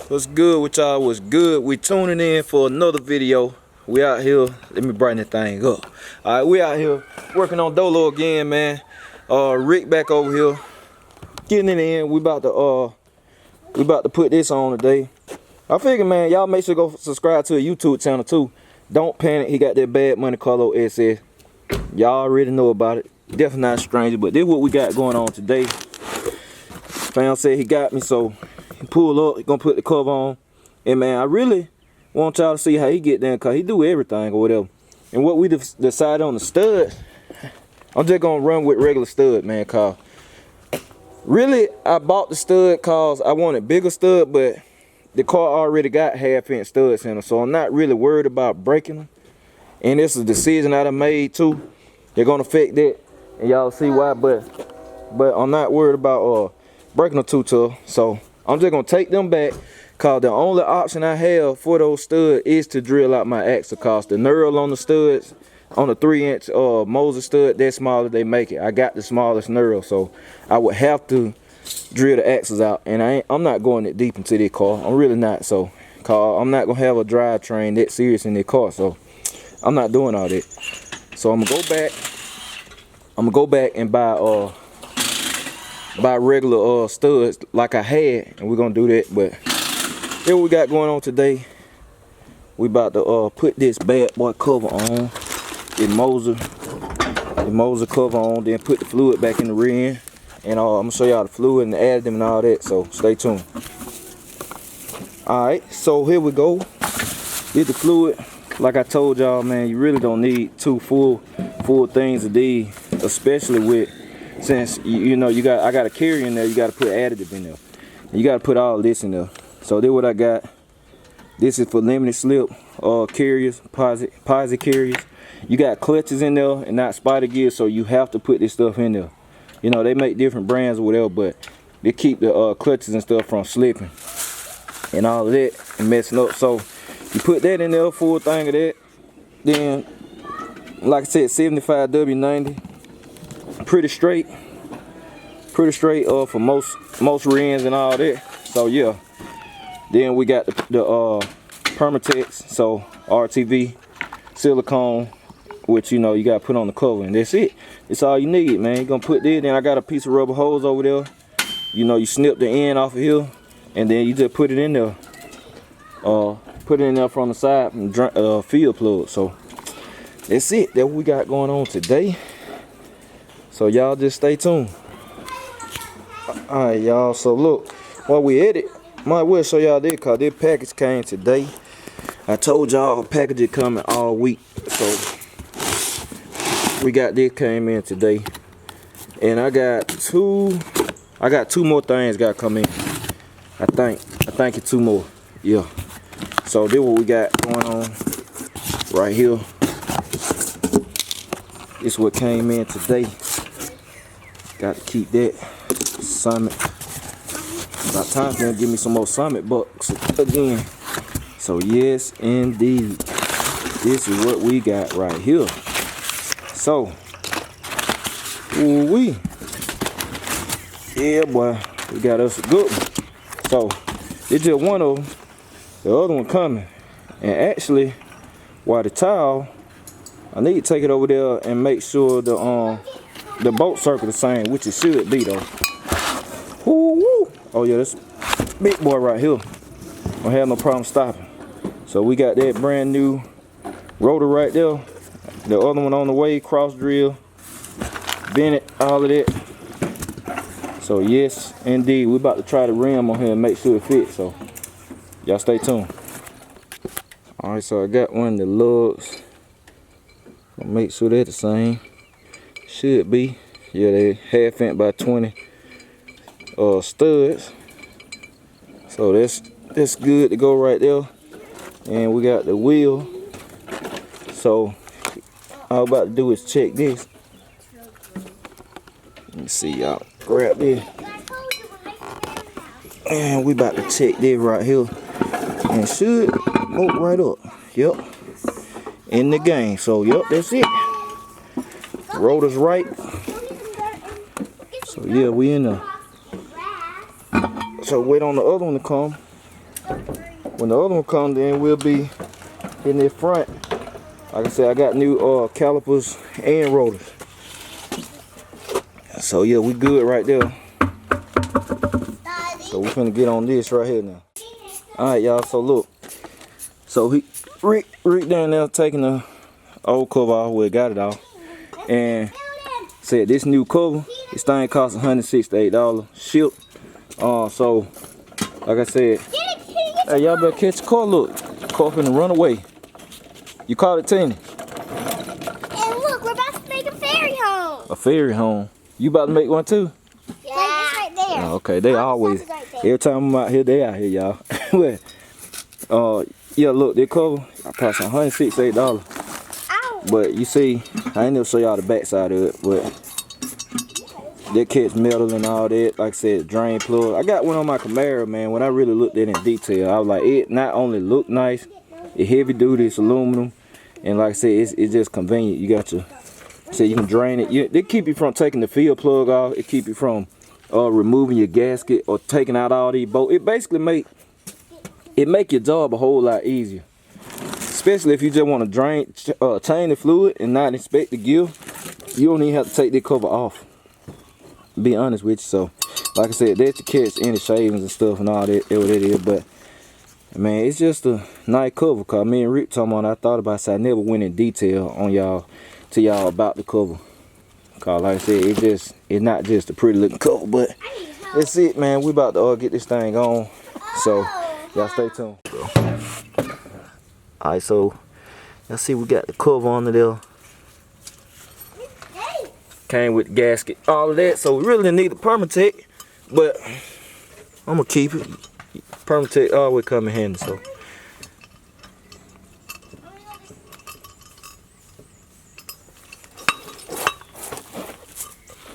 What's good with y'all? What's good? We tuning in for another video. We out here. Let me brighten that thing up. Alright, we out here working on Dolo again, man. Rick back over here. Getting it in. We about to put this on today. I figure, man, y'all make sure to go subscribe to a YouTube channel too. Don't panic, he got that Bad Money Carlo SS. Y'all already know about it. Definitely not a stranger, but this is what we got going on today. Fam said he got me, so he pulled up, he gonna put the cover on. And man, I really want y'all to see how he get there, cause he do everything or whatever. And what we decided on the stud, I'm just gonna run with regular stud, man, cause really I bought the stud cause I wanted bigger stud, but the car already got half-inch studs in them, so I'm not really worried about breaking them. And this is a decision I done made too. They're gonna affect that, and y'all see why. But I'm not worried about breaking them too tough. So I'm just gonna take them back, cause the only option I have for those studs is to drill out my axle. Cause the knurl on the studs, on the 3-inch Moser stud, that smaller they make it. I got the smallest knurl, so I would have to drill the axles out, and I'm not going that deep into this car. I'm really not. So cause I'm not gonna have a drivetrain that serious in this car, so I'm not doing all that. So I'm gonna go back and buy regular studs like I had, and we're gonna do that. But here we got going on today, we about to put this bad boy cover on, the Moser cover on, then put the fluid back in the rear end. And I'm gonna show y'all the fluid and the additive and all that, so stay tuned. Alright, so here we go. Get the fluid. Like I told y'all, man, you really don't need two full things of these, especially with, since you know I got a carrier in there, you gotta put additive in there. And you gotta put all this in there. So this is what I got. This is for limited slip carriers, posi carriers. You got clutches in there and not spider gears, so you have to put this stuff in there. You know, they make different brands or whatever, but they keep the clutches and stuff from slipping and all of that and messing up. So you put that in there, full thing of that. Then, like I said, 75W90, pretty straight for most rims and all that. So yeah. Then we got the Permatex, so RTV silicone, which you know you gotta put on the cover, and that's it. It's all you need, man. You're gonna put this. Then I got a piece of rubber hose over there. You know, you snip the end off of here, and then you just put it in there. Put it in there from the side from field plug. So that's it. That's what we got going on today. So y'all just stay tuned. All right, y'all. So look, while we edit, might well show y'all this, cause this package came today. I told y'all a package is coming all week, so we got this came in today, and I got two more things got come in. I think it's two more. Yeah. So this what we got going on right here. This what came in today. Got to keep that Summit. About time for them to give me some more Summit bucks again. So yes, indeed, this is what we got right here. So, ooh-wee. Yeah, boy, we got us a good one. So, it's just one of them. The other one coming. And actually, while the towel, I need to take it over there and make sure the bolt circle the same, which it should be though. Ooh-woo. Oh yeah, this big boy right here. Don't have no problem stopping. So we got that brand new rotor right there. The other one on the way, cross drill, Bennett, all of that. So yes, indeed, we're about to try the rim on here and make sure it fits. So y'all stay tuned. All right, so I got one of the lugs. I'll make sure they're the same. Should be. Yeah, they 1/2 inch by 20 studs. So that's good to go right there. And we got the wheel. So all I'm about to do is check this. Let me see, y'all. Grab this. And we about to check this right here. And it should hook right up. Yep. In the game. So yep, that's it. Rotor's right. So yeah, we in there. So wait on the other one to come. when the other one comes in, we'll be in the front. Like I said, I got new calipers and rotors. So yeah, we good right there. So we're finna get on this right here now. Alright y'all, so look. So Rick down there taking the old cover off, where it got it off. And said this new cover, this thing costs $168 shipped. So like I said, hey, y'all better catch the car. Look, the car finna run away. You caught it, Tina? And look, we're about to make a fairy home. A fairy home? You about to make one too? Yeah, right there. Oh, okay, they always, right every time I'm out here, they out here, y'all. Yeah, look, they cover, I cost $168. Ow. But you see, I ain't never show y'all the back side of it, but they catch metal and all that. Like I said, drain plug. I got one on my Camaro, man. When I really looked at it in detail, I was like, it not only look nice, it's heavy duty, it's aluminum, and like I said, it's just convenient. You got to, so you can drain it. They keep you from taking the field plug off. It keep you from removing your gasket or taking out all these bolts. It basically make your job a whole lot easier, especially if you just want to drain, change the fluid and not inspect the gear. You don't even have to take the cover off. Be honest with you. So, like I said, that's to catch any shavings and stuff and all that. What it is, but man, it's just a nice cover. Cause me and Rick talking about, I thought about it, so I never went in detail on y'all about the cover. Cause like I said, it's not just a pretty looking cover, but that's it, man. We about to get this thing on. So y'all stay tuned. Alright, so y'all see we got the cover on there. Came with the gasket, all of that. So we really need a Permatech, but I'm gonna keep it. Permatech always come in handy. So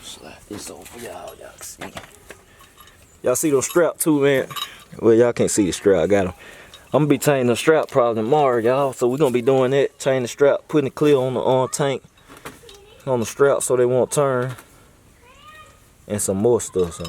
slide this over y'all. Y'all can see. Y'all see those strap too, man. Well, y'all can't see the strap. I got them. I'm gonna be changing the strap probably tomorrow, y'all. So we're gonna be doing that. Changing the strap, putting it clear on the tank, on the strap, so they won't turn, and some more stuff. So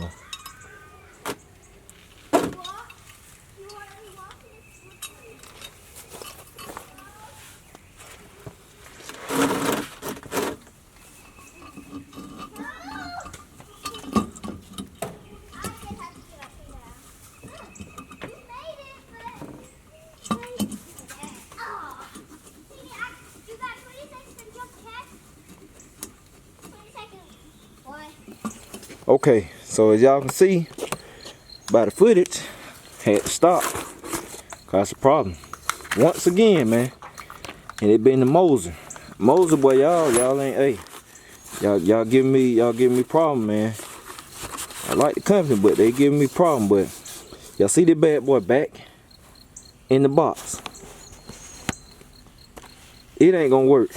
okay, so as y'all can see by the footage, had to stop. Cause a problem once again, man. And it been the Moser boy. Y'all ain't, hey, y'all giving me problem, man. I like the company, but they giving me problem. But y'all see the bad boy back in the box. It ain't gonna work.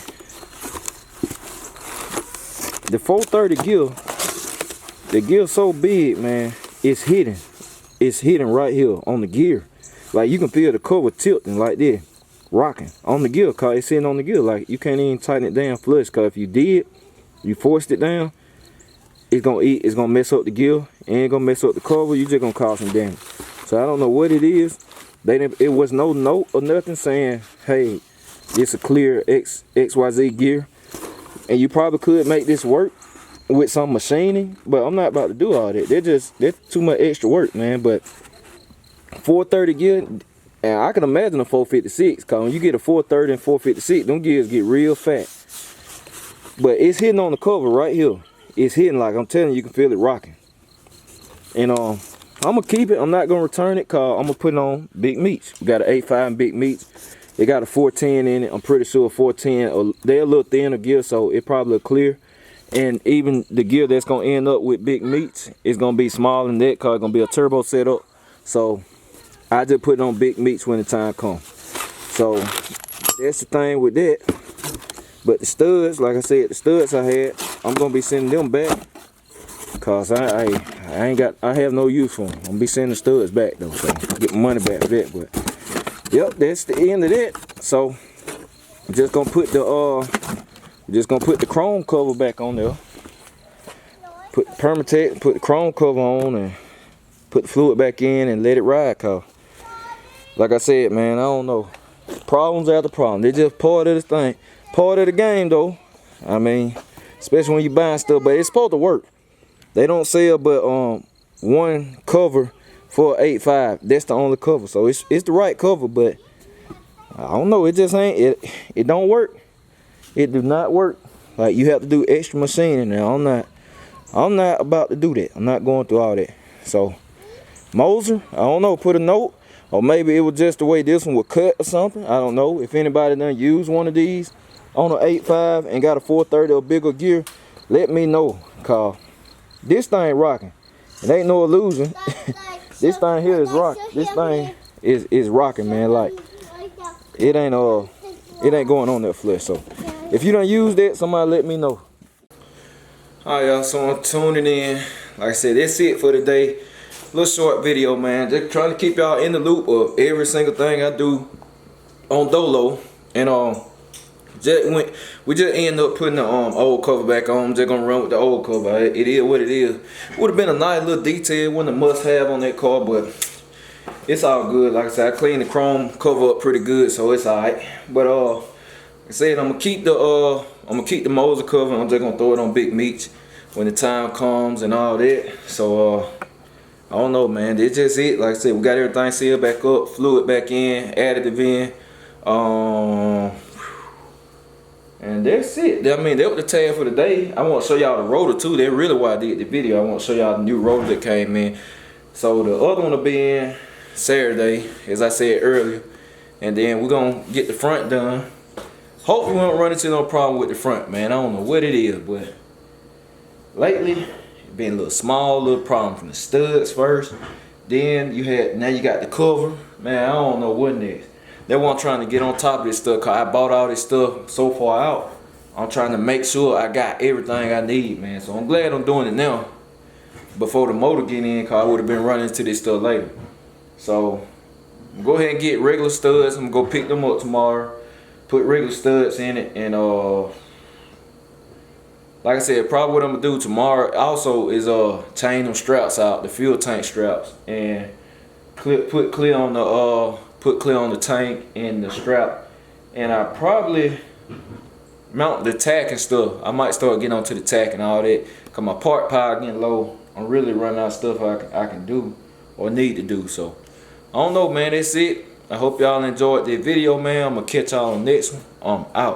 The 430 gear, the gear so big, man, it's hidden. It's hidden right here on the gear. Like you can feel the cover tilting like this, rocking on the gear, cause it's sitting on the gear. Like you can't even tighten it down flush, cause if you did, you forced it down, it's gonna mess up the gear, and gonna mess up the cover. You just gonna cause some damage. So I don't know what it is. It was no note or nothing saying, hey, it's a clear XYZ gear, and you probably could make this work with some machining, but I'm not about to do all that. That's too much extra work, man. But 430 gear, and I can imagine a 456, cause when you get a 430 and 456, them gears get real fat. But it's hitting on the cover right here. It's hitting, like I'm telling you, you can feel it rocking. And I'm gonna keep it. I'm not gonna return it, cause I'm gonna put it on Big Meats. We got an 8.5 Big Meats. It got a 410 in it. I'm pretty sure 410. They're a little thinner gear, so it probably clear. And even the gear that's gonna end up with Big Meats is gonna be smaller than that, cause it's gonna be a turbo setup. So I just put it on Big Meats when the time comes. So that's the thing with that. But the studs, like I said, the studs I had, I'm gonna be sending them back, cause I have no use for them. I'm gonna be sending the studs back though, so get my money back for that. But yep, that's the end of that. So I'm just gonna put the chrome cover back on there. Put the Permatech, put the chrome cover on, and put the fluid back in and let it ride. Cause like I said, man, I don't know. Problems after problem. They just part of this thing. Part of the game, though. I mean, especially when you buying stuff, but it's supposed to work. They don't sell but one cover for 8.5. That's the only cover. So it's the right cover, but I don't know. It just ain't it don't work. It do not work. Like, you have to do extra machining now. I'm not about to do that. I'm not going through all that. So Moser, I don't know, put a note, or maybe it was just the way this one would cut or something. I don't know. If anybody done used one of these on an 8.5 and got a 430 or bigger gear, let me know, cause this thing rocking. It ain't no illusion. This thing here is rock. This thing is rocking, man. Like, it ain't going on that flesh. So if you done use that, somebody let me know. Alright, y'all, so I'm tuning in. Like I said, that's it for today. Little short video, man. Just trying to keep y'all in the loop of every single thing I do on Dolo. And we just end up putting the old cover back on. I'm just gonna run with the old cover. It is what it is. Would have been a nice little detail, wasn't a must-have on that car, but it's all good. Like I said, I cleaned the chrome cover up pretty good, so it's alright. But like I said, I'm gonna keep the Moser cover. I'm just gonna throw it on Big Meech when the time comes and all that. So I don't know, man. That's just it. Like I said, we got everything sealed back up, fluid back in, added the VIN. And that's it. I mean, that was the tag for the day. I want to show y'all the rotor too. That's really why I did the video. I want to show y'all the new rotor that came in. So the other one will be in Saturday, as I said earlier. And then we're going to get the front done. Hopefully we won't run into no problem with the front, man. I don't know what it is, but lately it's been a little problem from the studs first. Then now you got the cover. Man, I don't know what next. That's why I'm trying to get on top of this stuff, cause I bought all this stuff so far out. I'm trying to make sure I got everything I need, man. So I'm glad I'm doing it now before the motor get in, cause I would have been running into this stuff later. So go ahead and get regular studs. I'm gonna go pick them up tomorrow. Put regular studs in it, and like I said, probably what I'm gonna do tomorrow also is change them straps out, the fuel tank straps, and put clear on the tank and the strap, and I probably mount the tack and stuff. I might start getting onto the tack and all that, cause my part pile getting low. I'm really running out of stuff I can do or need to do. So I don't know, man. That's it. I hope y'all enjoyed the video, man. I'm gonna catch y'all on the next one. I'm out.